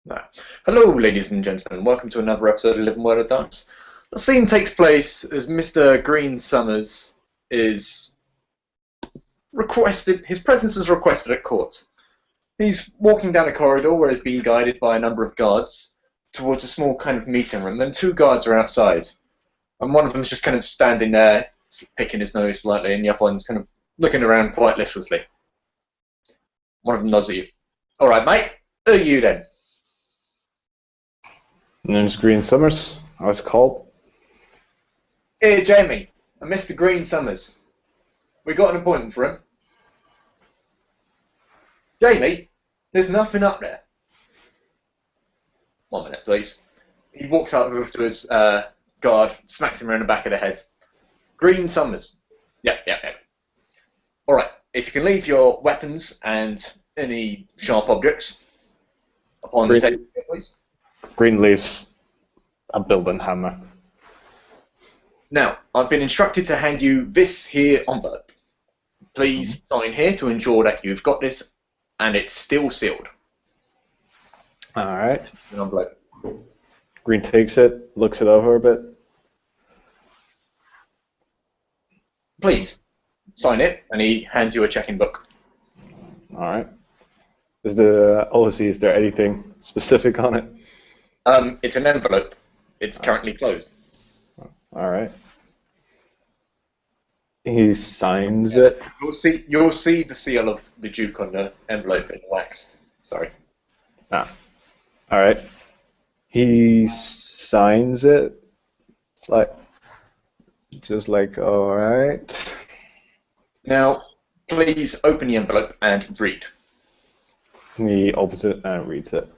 No. Hello, ladies and gentlemen. Welcome to another episode of Living Word of Dance. The scene takes place as Mr. Green Summers is requested. His presence is requested at court. He's walking down a corridor where he's being guided by a number of guards towards a small kind of meeting room. And two guards are outside, and one of them's just kind of standing there, picking his nose slightly, and the other one's kind of looking around quite listlessly. One of them nods at you. All right, mate. Who are you then? My name's Green Summers. I was called. Hey, Jamie, and Mr. Green Summers. We got an appointment for him. Jamie, there's nothing up there. 1 minute, please. He walks out to his guard, smacks him around the back of the head. Green Summers. Yep. All right, if you can leave your weapons and any sharp objects upon the table, please. Green leaves a building hammer. Now, I've been instructed to hand you this here envelope. Please sign here to ensure that you've got this and it's still sealed. Alright. An envelope. Green takes it, looks it over a bit. Please, sign it, and he hands you a check-in book. Alright. Is there anything specific on it? It's an envelope. It's currently closed. Alright. He signs it. You'll see the seal of the Duke on the envelope in wax. Sorry. Alright. He signs it. It's just like, alright. Now, please open the envelope and read. He opens it and reads it.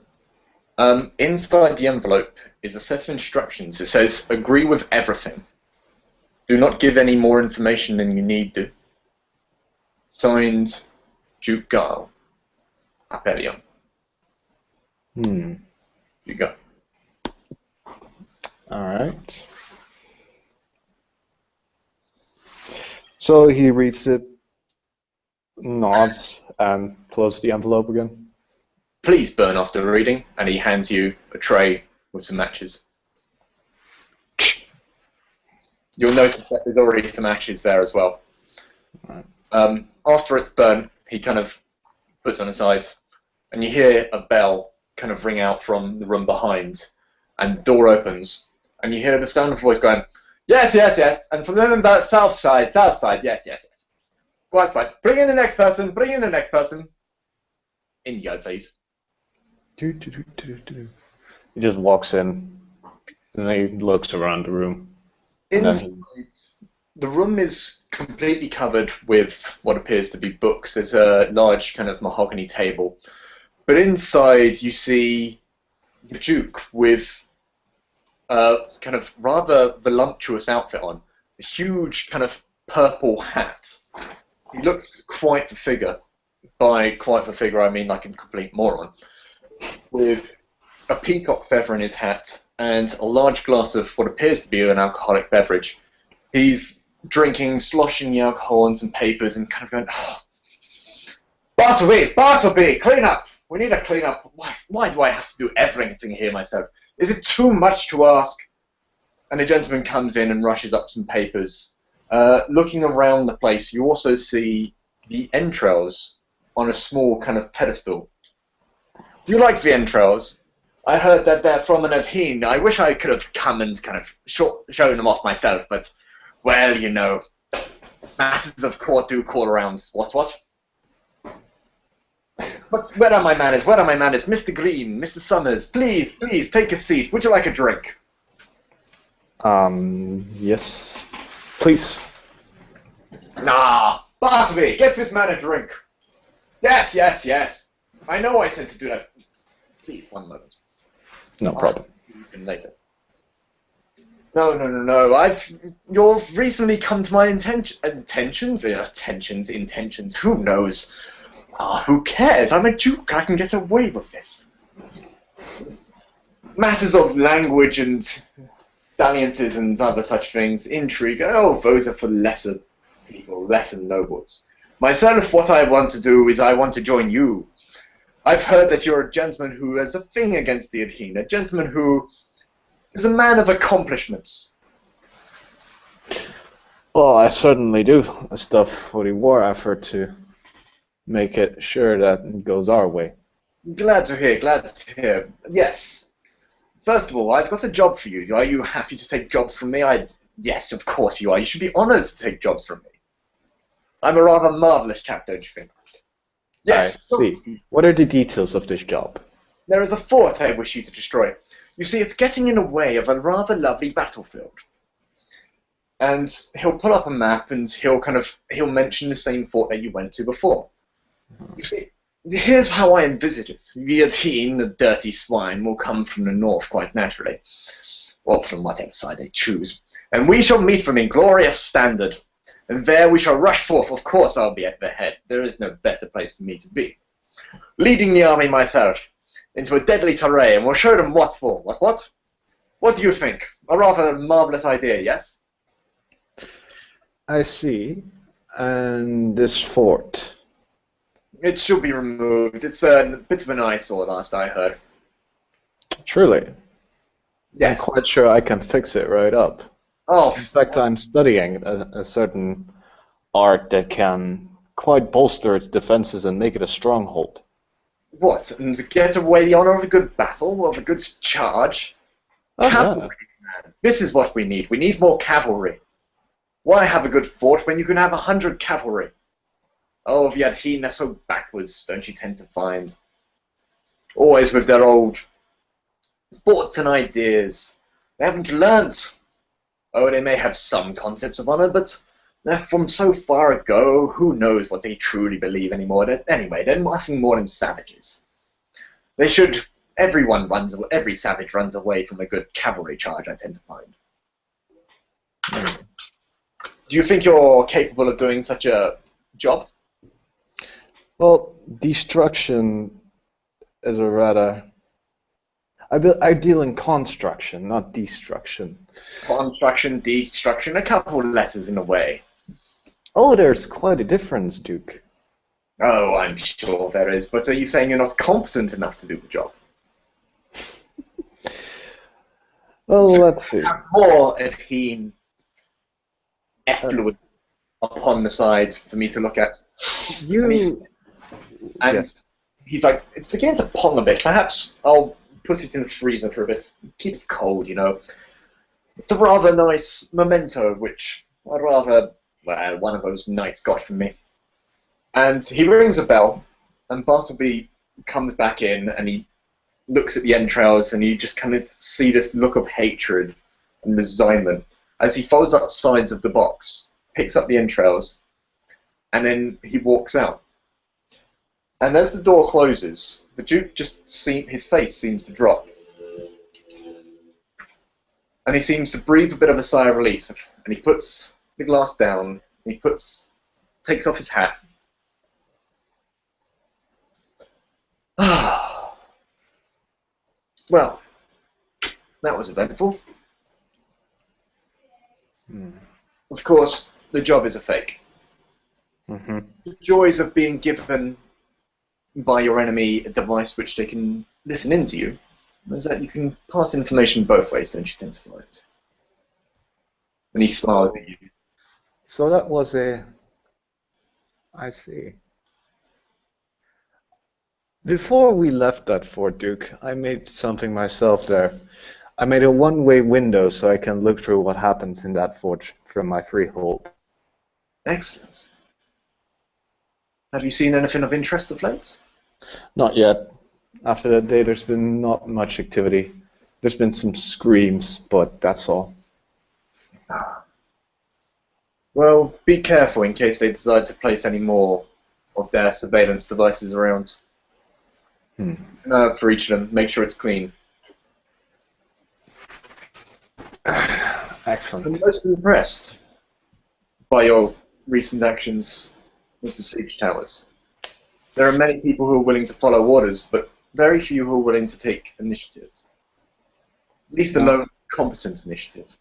Inside the envelope is a set of instructions. It says, agree with everything. Do not give any more information than you need to. Signed, Duke Garl. Apelion. You go. Alright. So he reads it, nods, and closes the envelope again. Please burn after reading, and he hands you a tray with some matches. You'll notice that there's already some ashes there as well. Right. After it's burnt, he kind of puts on the sides, and you hear a bell kind of ring out from the room behind, and the door opens, and you hear the sound of a voice going, yes, and from the south side, yes. Quite. Bring in the next person. Indigo, please. He just walks in, and then he looks around the room. Inside, the room is completely covered with what appears to be books. There's a large kind of mahogany table. But inside you see the Duke with a kind of rather voluptuous outfit on. A huge kind of purple hat. He looks quite the figure. By quite the figure, I mean like a complete moron. With a peacock feather in his hat and a large glass of what appears to be an alcoholic beverage. He's drinking, sloshing the alcohol on some papers and kind of going, oh, Bartleby, clean up! We need a clean up. Why do I have to do everything here myself? Is it too much to ask? And a gentleman comes in and rushes up some papers. Looking around the place, you also see the entrails on a small kind of pedestal. Do you like the entrails? I heard that they're from an Athene. I wish I could have come and kind of shown them off myself, but, well, you know, matters of court do call around. What? But where are my manners? Mr. Green, Mr. Summers, please, take a seat. Would you like a drink? Yes. Please. Nah, Bartleby, get this man a drink. Yes. I know I said to do that. Please, 1 moment. No problem. Later. No. You've recently come to my intentions. Who knows? Who cares? I'm a Duke. I can get away with this. Matters of language and dalliances and other such things, intrigue. Oh, those are for lesser people, lesser nobles. Myself, what I want to do is I want to join you. I've heard that you're a gentleman who has a thing against the Adhene, a gentleman who is a man of accomplishments. Well, I certainly do stuff for the war effort to make it sure that it goes our way. Glad to hear, glad to hear. Yes. First of all, I've got a job for you. Are you happy to take jobs from me? Yes, of course you are. You should be honoured to take jobs from me. I'm a rather marvellous chap, don't you think? I Yes. see. What are the details of this job? There is a fort I wish you to destroy. You see, it's getting in the way of a rather lovely battlefield. And he'll pull up a map and he'll mention the same fort that you went to before. You see, here's how I envisage it. The Adhene, the dirty swine, will come from the north quite naturally, or from whatever side they choose, and we shall meet from Inglorious Standard, and there we shall rush forth. Of course I'll be at the head. There is no better place for me to be. Leading the army myself into a deadly terrain, and we'll show them what for. What? What do you think? A rather marvellous idea, yes? I see. And this fort. It should be removed. It's a bit of an eyesore, last I heard. Truly. Yes. I'm quite sure I can fix it right up. Oh, In fact, I'm studying a certain art that can quite bolster its defenses and make it a stronghold. what? And to get away the honour of a good battle, of a good charge? Oh, Cavalry, man. This is what we need. We need more cavalry. Why have a good fort when you can have 100 cavalry? Oh, the Adhene are so backwards, don't you tend to find? Always with their old thoughts and ideas. They haven't learnt. Oh, they may have some concepts of honour, but they're from so far ago, who knows what they truly believe anymore. Anyway, they're nothing more than savages. They should... Every savage runs away from a good cavalry charge, I tend to find. Do you think you're capable of doing such a job? Well, destruction is a rather... I deal in construction, not destruction. Construction, destruction, a couple of letters in a way. Oh, there's quite a difference, Duke. Oh, I'm sure there is, but are you saying you're not competent enough to do the job? Well, let's see. Have more Adhene effluent upon the sides for me to look at. And he's like, it's beginning to pong a bit. Perhaps I'll put it in the freezer for a bit. Keep it cold, you know. It's a rather nice memento, which I'd rather, well, one of those knights got from me. And he rings a bell, and Bartleby comes back in, and he looks at the entrails, and you just kind of see this look of hatred and resignment as he folds up sides of the box, picks up the entrails, and then he walks out. And as the door closes, the Duke his face seems to drop. And he seems to breathe a bit of a sigh of relief, and he puts the glass down, and he takes off his hat. Well, that was eventful. Of course, the job is a fake. Mm-hmm. The joys of being given by your enemy a device which they can listen into you is that you can pass information both ways, don't you tend to find? And he smiles at you. So that was a... I see. Before we left that fort, Duke, I made something myself there. I made a one-way window so I can look through what happens in that fort from my freehold. Excellent. Have you seen anything of interest of late? Not yet. After that day, there's been not much activity. There's been some screams, but that's all. Well, be careful in case they decide to place any more of their surveillance devices around. For each of them, make sure it's clean. Excellent. I'm most impressed by your recent actions with the siege towers. There are many people who are willing to follow orders, but very few who are willing to take initiative. At least alone, competent initiative.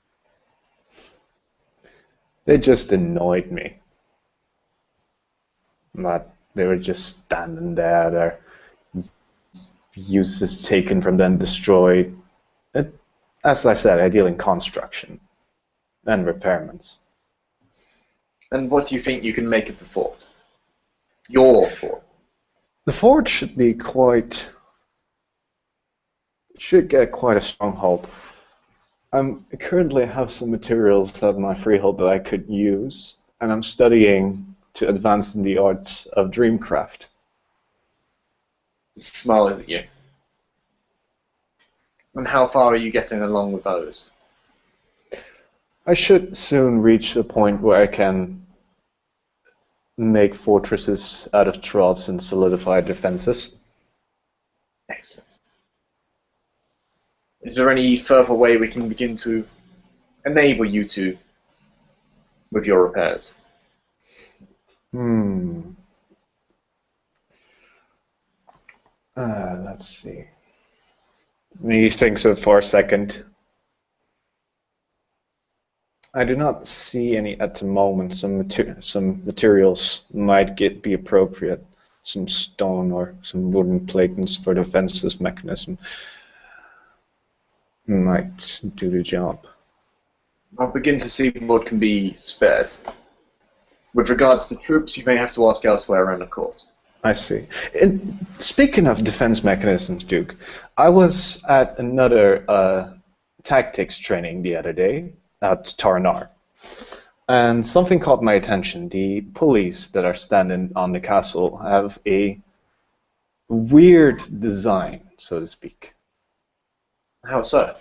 They just annoyed me. But they were just standing there, their uses taken from them destroyed. As I said, ideally in construction and repairments. And what do you think you can make of the fort? Your fort? The fort should be should get quite a stronghold. I currently have some materials at my freehold that I could use, and I'm studying to advance in the arts of dreamcraft. Smiles at you. And how far are you getting along with those? I should soon reach a point where I can make fortresses out of troughs and solidify defenses. Excellent. Is there any further way we can begin to enable you to with your repairs? Let's see. He thinks for a second. I do not see any at the moment. Some materials might be appropriate. Some stone or some wooden platings for the defenses mechanism might do the job. I'll begin to see what can be spared. With regards to troops, you may have to ask elsewhere around the court. I see. And speaking of defense mechanisms, Duke, I was at another tactics training the other day at Tarnar, and something caught my attention. The pulleys that are standing on the castle have a weird design, so to speak. How so?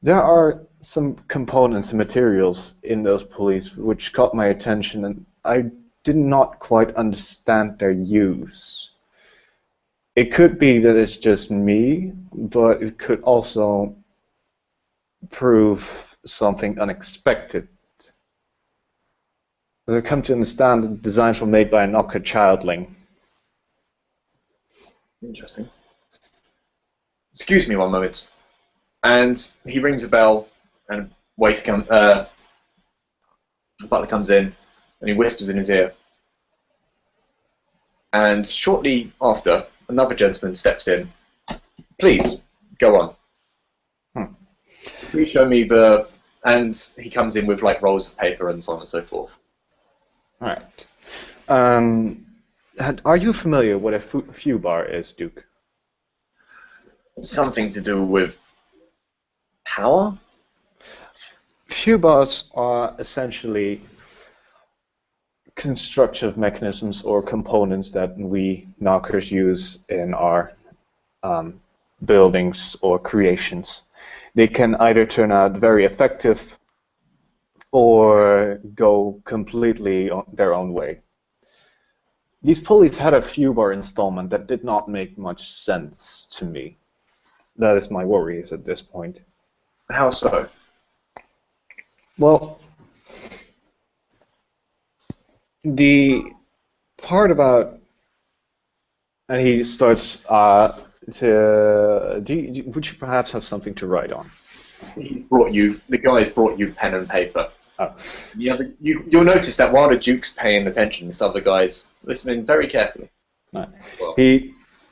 There are some components and materials in those pulleys which caught my attention, and I did not quite understand their use. It could be that it's just me, but it could also prove something unexpected. As I come to understand, the designs were made by an Ocker childling. Interesting. Excuse me one moment. And he rings a bell, and the butler comes in, and he whispers in his ear. And shortly after, another gentleman steps in. Please, go on. Please show me the... And he comes in with like rolls of paper and so on and so forth. All right. Are you familiar with a fewbar is, Duke? Something to do with power? Fewbars are essentially constructive mechanisms or components that we knockers use in our buildings or creations. They can either turn out very effective or go completely their own way. These pulleys had a fewbar installment that did not make much sense to me. That is my worries at this point. How so? Well, the part about, and he starts would you perhaps have something to write on? The guys brought you pen and paper. Oh. You'll notice that while the Duke's paying attention, this other guy's listening very carefully. Right. Well,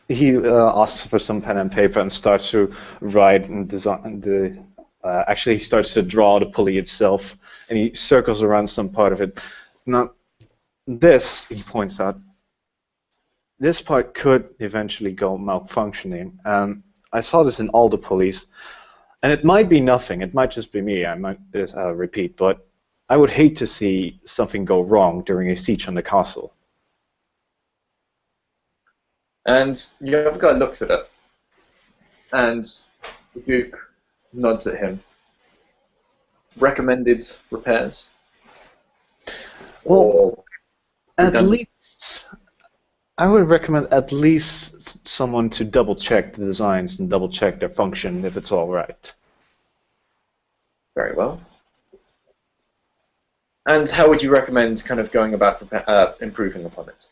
He asks for some pen and paper and starts to write and design actually, he starts to draw the pulley itself, and he circles around some part of it. Now, this, he points out, this part could eventually go malfunctioning. I saw this in all the pulleys, and it might be nothing. It might just be me. I might repeat, but I would hate to see something go wrong during a siege on the castle. And the other guy looks at it, and the Duke nods at him. Recommended repairs? Well, at least I would recommend at least someone to double-check the designs and double-check their function if it's all right. Very well. And how would you recommend kind of going about improving upon it?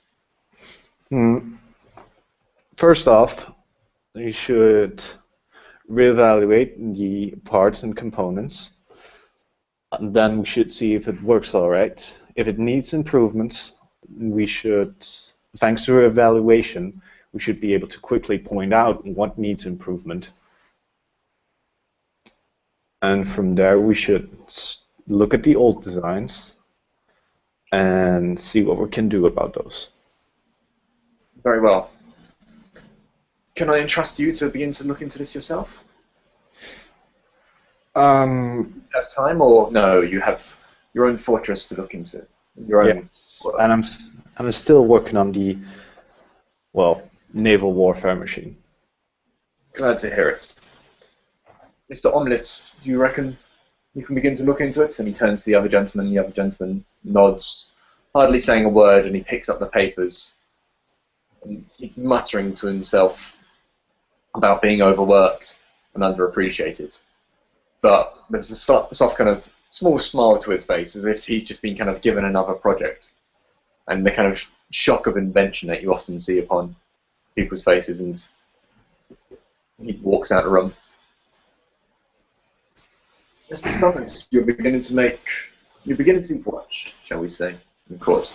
First off, you should reevaluate the parts and components. And then we should see if it works all right. If it needs improvements, we should, thanks to evaluation, we should be able to quickly point out what needs improvement. And from there, we should look at the old designs and see what we can do about those. Very well. Can I entrust you to begin to look into this yourself? Have time, or no? You have your own fortress to look into. Your own. Yes, and I'm still working on the, well, naval warfare machine. Glad to hear it. Mr. Omelette, do you reckon you can begin to look into it? And he turns to the other gentleman. The other gentleman nods, hardly saying a word, and he picks up the papers. And he's muttering to himself about being overworked and underappreciated. But there's a soft kind of small smile to his face, as if he's just been kind of given another project. And the kind of shock of invention that you often see upon people's faces, and he walks out of the room. Mr. Summers, you're beginning to be watched, shall we say, in court.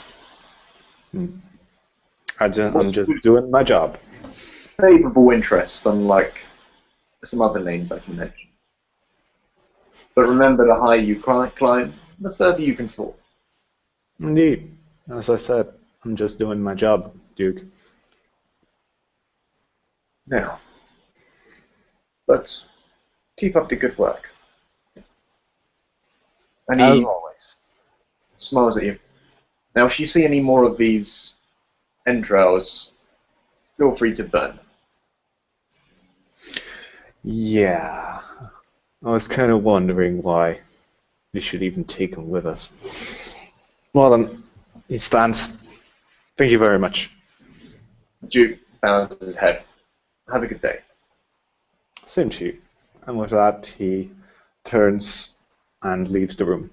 I'm just doing my job. Favourable interest, unlike some other names I can mention. But remember, the higher you climb, the further you can fall. Indeed. As I said, I'm just doing my job, Duke. Now, but keep up the good work. And As he always. smiles at you. Now, if you see any more of these entrails, feel free to burn. Yeah. I was kind of wondering why we should even take him with us. Well then, he stands. Thank you very much. Duke bows his head. Have a good day. Same to you. And with that, he turns and leaves the room.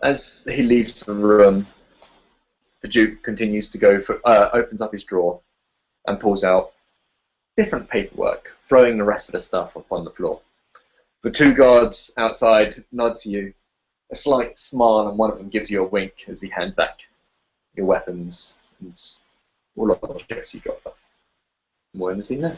As he leaves the room, the Duke continues to go for, opens up his drawer and pulls out different paperwork, throwing the rest of the stuff upon the floor. The two guards outside nod to you, a slight smile, and one of them gives you a wink as he hands back your weapons and all objects you dropped off. More in the scene there.